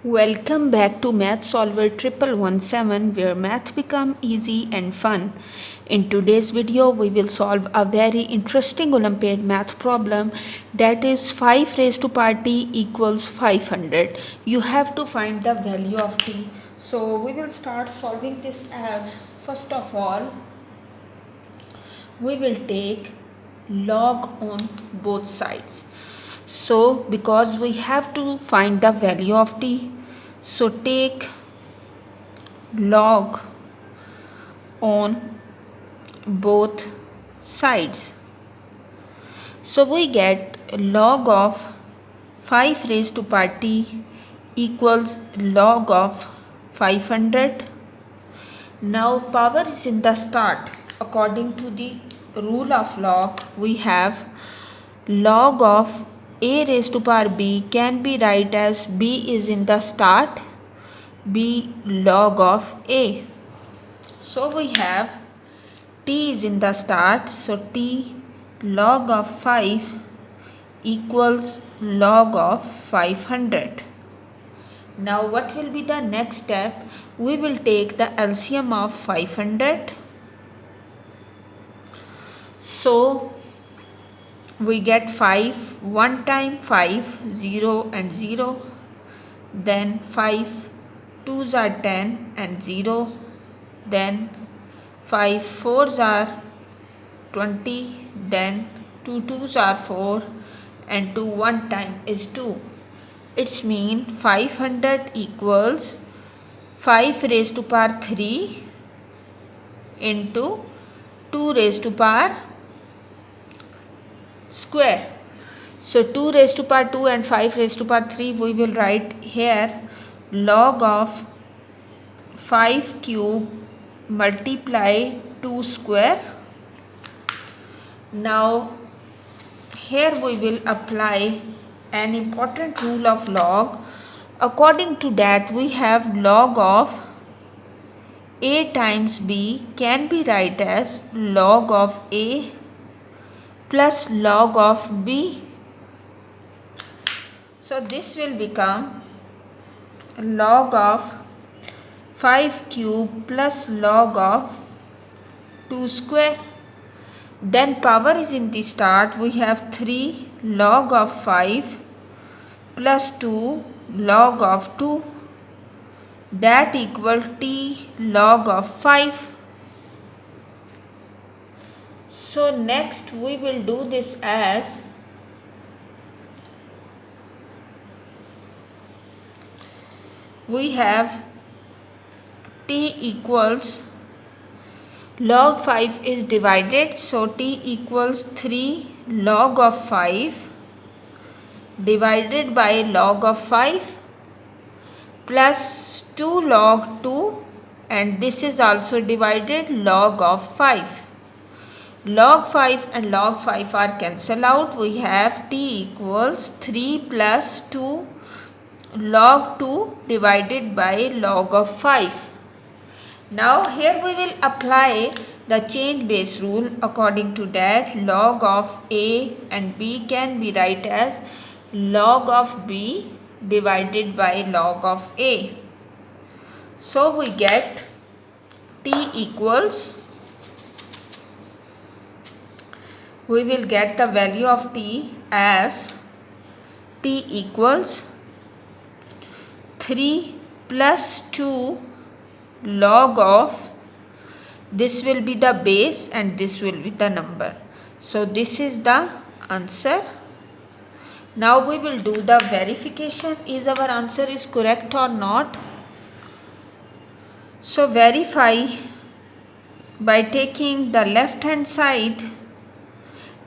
Welcome back to Math Solver 1117 where math become easy and fun. In today's video we will solve a very interesting Olympiad math problem, that is 5 raised to power t equals 500. You have to find the value of t. So we will start solving this as, first of all, we will take log on both sides. So because we have to find the value of t, so take log on both sides. So we get log of 5 raised to power t equals log of 500. Now power is in the start. According to the rule of log, we have log of a raised to power b can be write as b is in the start, b log of a. So we have t is in the start, so t log of 5 equals log of 500. Now what will be the next step? We will take the LCM of 500. So we get 5, 1 time 5, 0 and 0. Then 5 2s are 10 and 0. Then 5 4s are 20. Then 2 2s are 4 and 2 1 time is 2. It's mean 500 equals 5 raised to power 3 into 2 raised to power square. So 2 raised to power 2 and 5 raised to power 3 we will write here log of 5 cube multiply 2 square. Now here we will apply an important rule of log. According to that, we have log of a times b can be write as log of a plus log of b. So this will become log of 5 cube plus log of 2 square. Then power is in the start. We have 3 log of 5 plus 2 log of 2, that equal t log of 5. So next we will do this as we have t equals log 5 is divided, so t equals 3 log of 5 divided by log of 5 plus 2 log 2, and this is also divided log of 5. Log 5 and log 5 are cancelled out. We have t equals 3 plus 2 log 2 divided by log of 5. Now here we will apply the change base rule. According to that, log of a and b can be write as log of b divided by log of a. So we get t equals, we will get the value of t as t equals 3 plus 2 log of, this will be the base and this will be the number. So this is the answer. Now we will do the verification, is our answer is correct or not. So verify by taking the left hand side,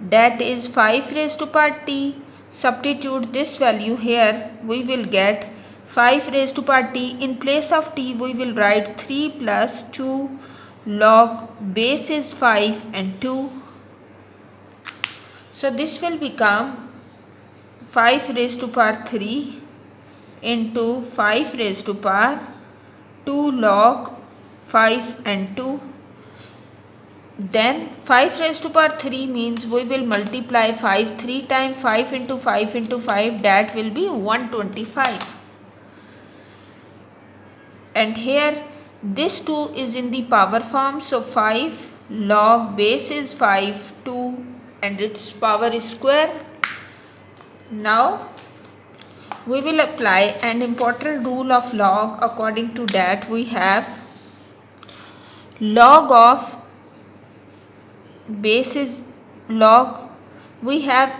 that is 5 raised to power t, substitute this value here, we will get 5 raised to power t. In place of t we will write 3 plus 2 log base is 5 and 2. So this will become 5 raised to power 3 into 5 raised to power 2 log 5 and 2. Then 5 raised to power 3 means we will multiply 5 3 times, 5 into 5 into 5, that will be 125. and here this 2 is in the power form, so 5 log base is 5 2 and its power is square. Now we will apply an important rule of log. According to that, we have log of base is log, we have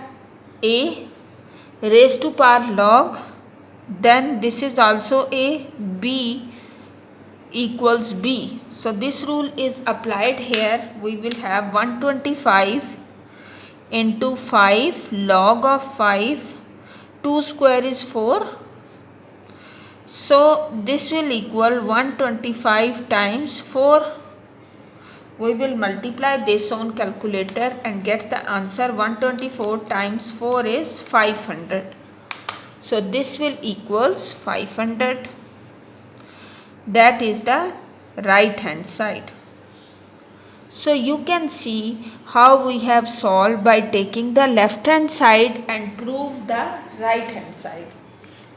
a raised to power log, then this is also a, b equals b. So this rule is applied here. We will have 125 into 5 log of 5, 2 square is 4. So this will equal 125 times 4. We will multiply this on calculator and get the answer. 124 times 4 is 500. So this will equals 500. That is the right hand side. So you can see how we have solved by taking the left hand side and prove the right hand side.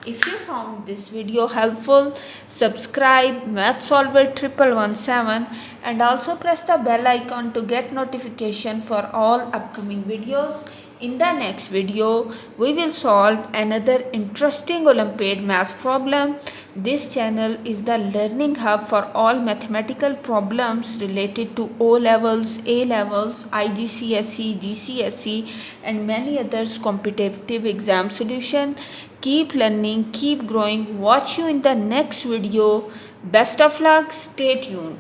If you found this video helpful, subscribe Math Solver 1117 and also press the bell icon to get notification for all upcoming videos. In the next video, we will solve another interesting Olympiad math problem. This channel is the learning hub for all mathematical problems related to O levels, A levels, IGCSE, GCSE and many others competitive exam solution. Keep learning, keep growing. Watch you in the next video. Best of luck. Stay tuned.